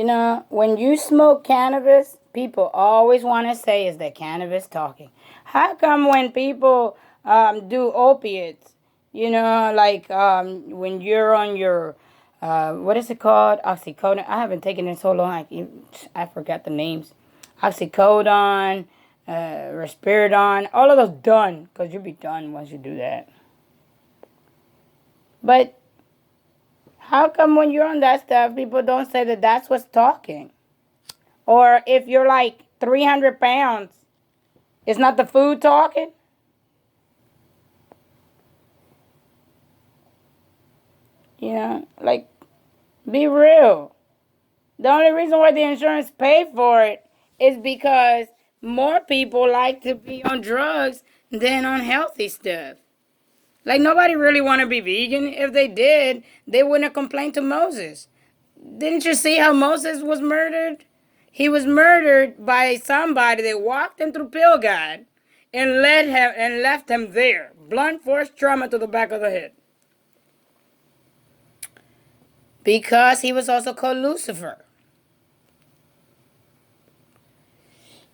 When you smoke cannabis, people always want to say, is that cannabis talking? How come when people do opiates, like when you're on your, what is it called? Oxycodone. I haven't taken it so long, I forgot the names. Oxycodone, Risperidone, all of those done, because you'll be done once you do that. But how come when you're on that stuff, people don't say that that's what's talking? Or if you're like 300 pounds, it's not the food talking? Like, be real. The only reason why the insurance pay for it is because more people like to be on drugs than on healthy stuff. Like, nobody really want to be vegan. If they did, they wouldn't have complained to Moses. Didn't you see how Moses was murdered? He was murdered by somebody that walked him through Pilgad and left him there. Blunt force trauma to the back of the head. Because he was also called Lucifer.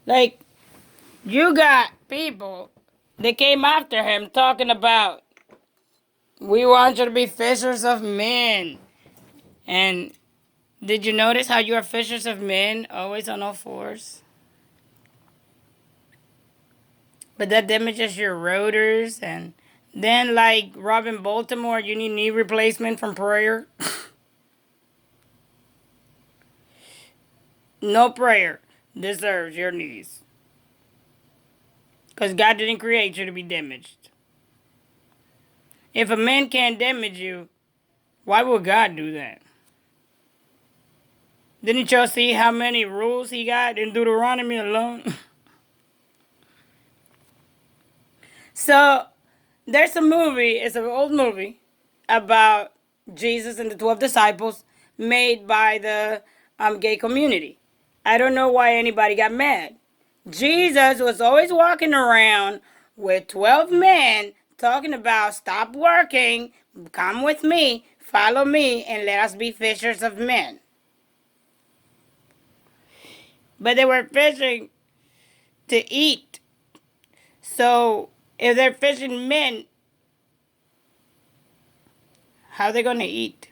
Like, you got people that came after him talking about, we want you to be fishers of men. And did you notice how you are fishers of men, always on all fours? But that damages your rotors. And then, like Robin Baltimore, you need knee replacement from prayer. No prayer deserves your knees. Because God didn't create you to be damaged. If a man can't damage you, why would God do that? Didn't y'all see how many rules he got in Deuteronomy alone? So, there's a movie, it's an old movie, about Jesus and the 12 disciples made by the gay community. I don't know why anybody got mad. Jesus was always walking around with 12 men talking about, stop working, come with me, follow me, and let us be fishers of men. But they were fishing to eat. So if they're fishing men, how are they going to eat?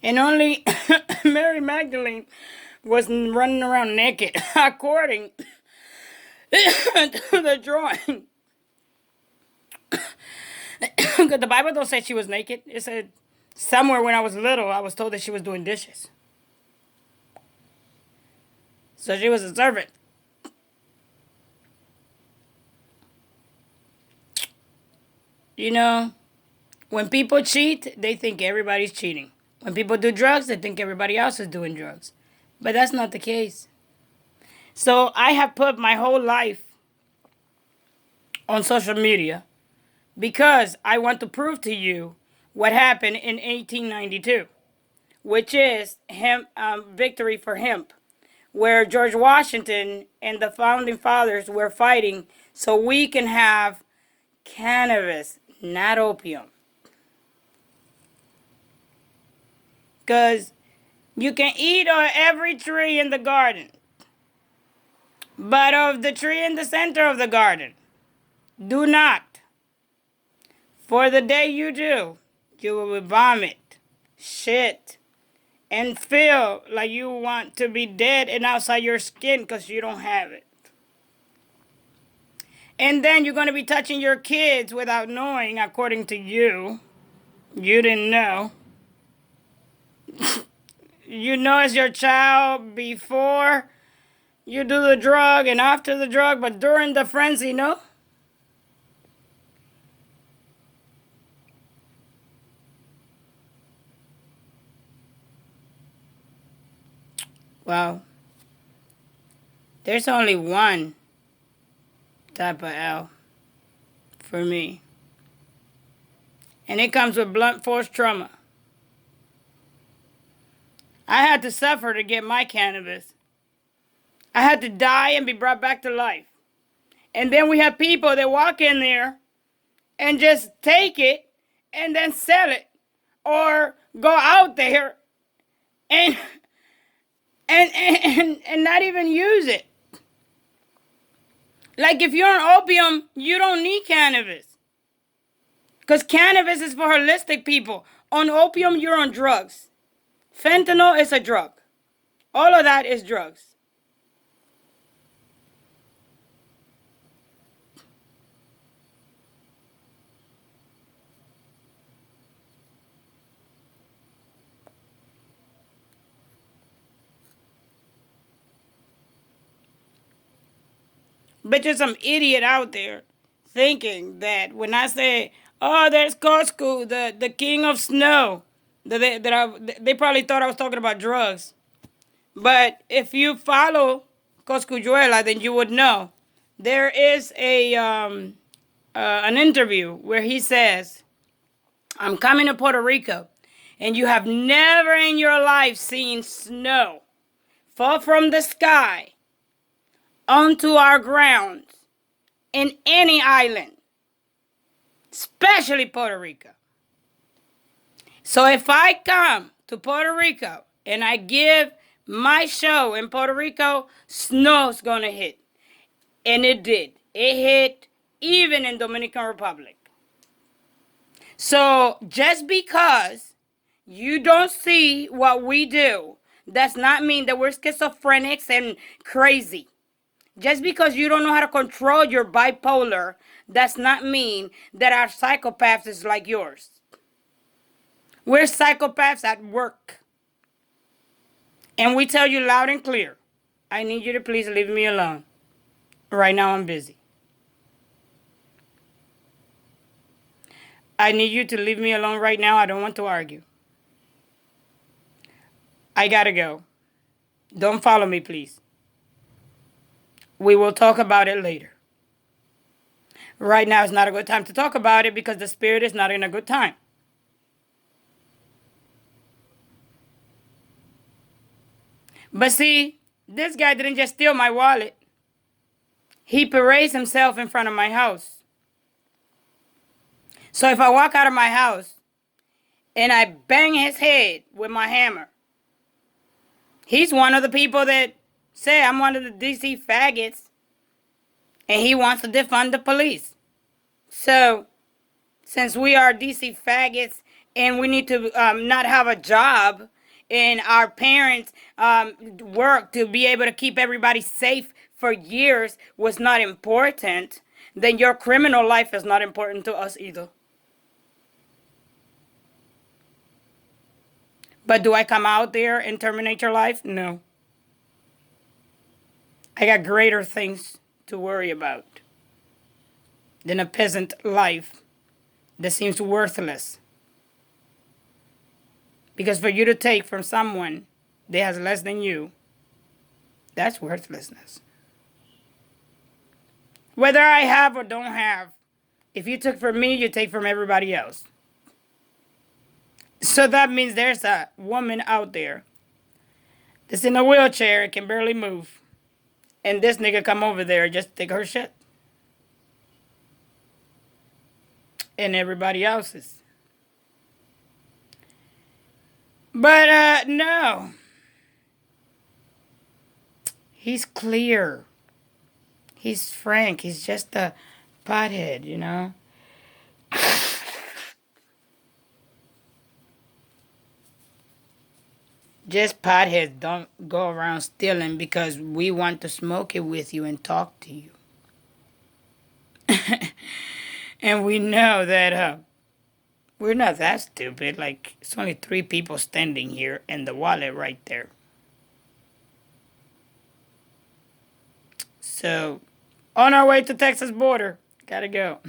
And only Mary Magdalene was running around naked, according to the drawing. Because the Bible don't say she was naked. It said somewhere when I was little, I was told that she was doing dishes. So she was a servant. When people cheat, they think everybody's cheating. When people do drugs, they think everybody else is doing drugs. But that's not the case. So I have put my whole life on social media because I want to prove to you what happened in 1892, which is victory for hemp, where George Washington and the founding fathers were fighting so we can have cannabis, not opium. Because you can eat of every tree in the garden, but of the tree in the center of the garden, do not. For the day you do, you will vomit, shit, and feel like you want to be dead and outside your skin because you don't have it. And then you're going to be touching your kids without knowing, according to you. You didn't know. You know it's your child before you do the drug and after the drug, but during the frenzy, no? Well, there's only one type of L for me. And it comes with blunt force trauma. I had to suffer to get my cannabis. I had to die and be brought back to life. And then we have people that walk in there and just take it and then sell it or go out there and and not even use it. Like if you're on opium, you don't need cannabis. Because cannabis is for holistic people. On opium, you're on drugs. Fentanyl is a drug. All of that is drugs. But there's some idiot out there thinking that when I say, oh, there's Costco, the king of snow, they probably thought I was talking about drugs. But if you follow Coscujuela, then you would know. There is an interview where he says, I'm coming to Puerto Rico, and you have never in your life seen snow fall from the sky onto our grounds in any island, especially Puerto Rico. So if I come to Puerto Rico and I give my show in Puerto Rico, snow's gonna hit. And it did. It hit even in Dominican Republic. So just because you don't see what we do, does not mean that we're schizophrenics and crazy. Just because you don't know how to control your bipolar, does not mean that our psychopaths is like yours. We're psychopaths at work. And we tell you loud and clear, I need you to please leave me alone. Right now I'm busy. I need you to leave me alone right now. I don't want to argue. I gotta go. Don't follow me, please. We will talk about it later. Right now is not a good time to talk about it because the spirit is not in a good time. But see, this guy didn't just steal my wallet. He parades himself in front of my house. So if I walk out of my house and I bang his head with my hammer, he's one of the people that say I'm one of the DC faggots and he wants to defund the police. So since we are DC faggots and we need to not have a job and our parents work to be able to keep everybody safe for years was not important, then your criminal life is not important to us either. But do I come out there and terminate your life? No. I got greater things to worry about than a peasant life that seems worthless. Because for you to take from someone that has less than you, that's worthlessness. Whether I have or don't have, if you took from me, you take from everybody else. So that means there's a woman out there that's in a wheelchair and can barely move. And this nigga come over there just to take her shit. And everybody else's. But no. He's clear. He's frank. He's just a pothead, you know? Just potheads don't go around stealing because we want to smoke it with you and talk to you. And we know that we're not that stupid. Like, it's only 3 people standing here and the wallet right there. So, on our way to Texas border. Gotta go.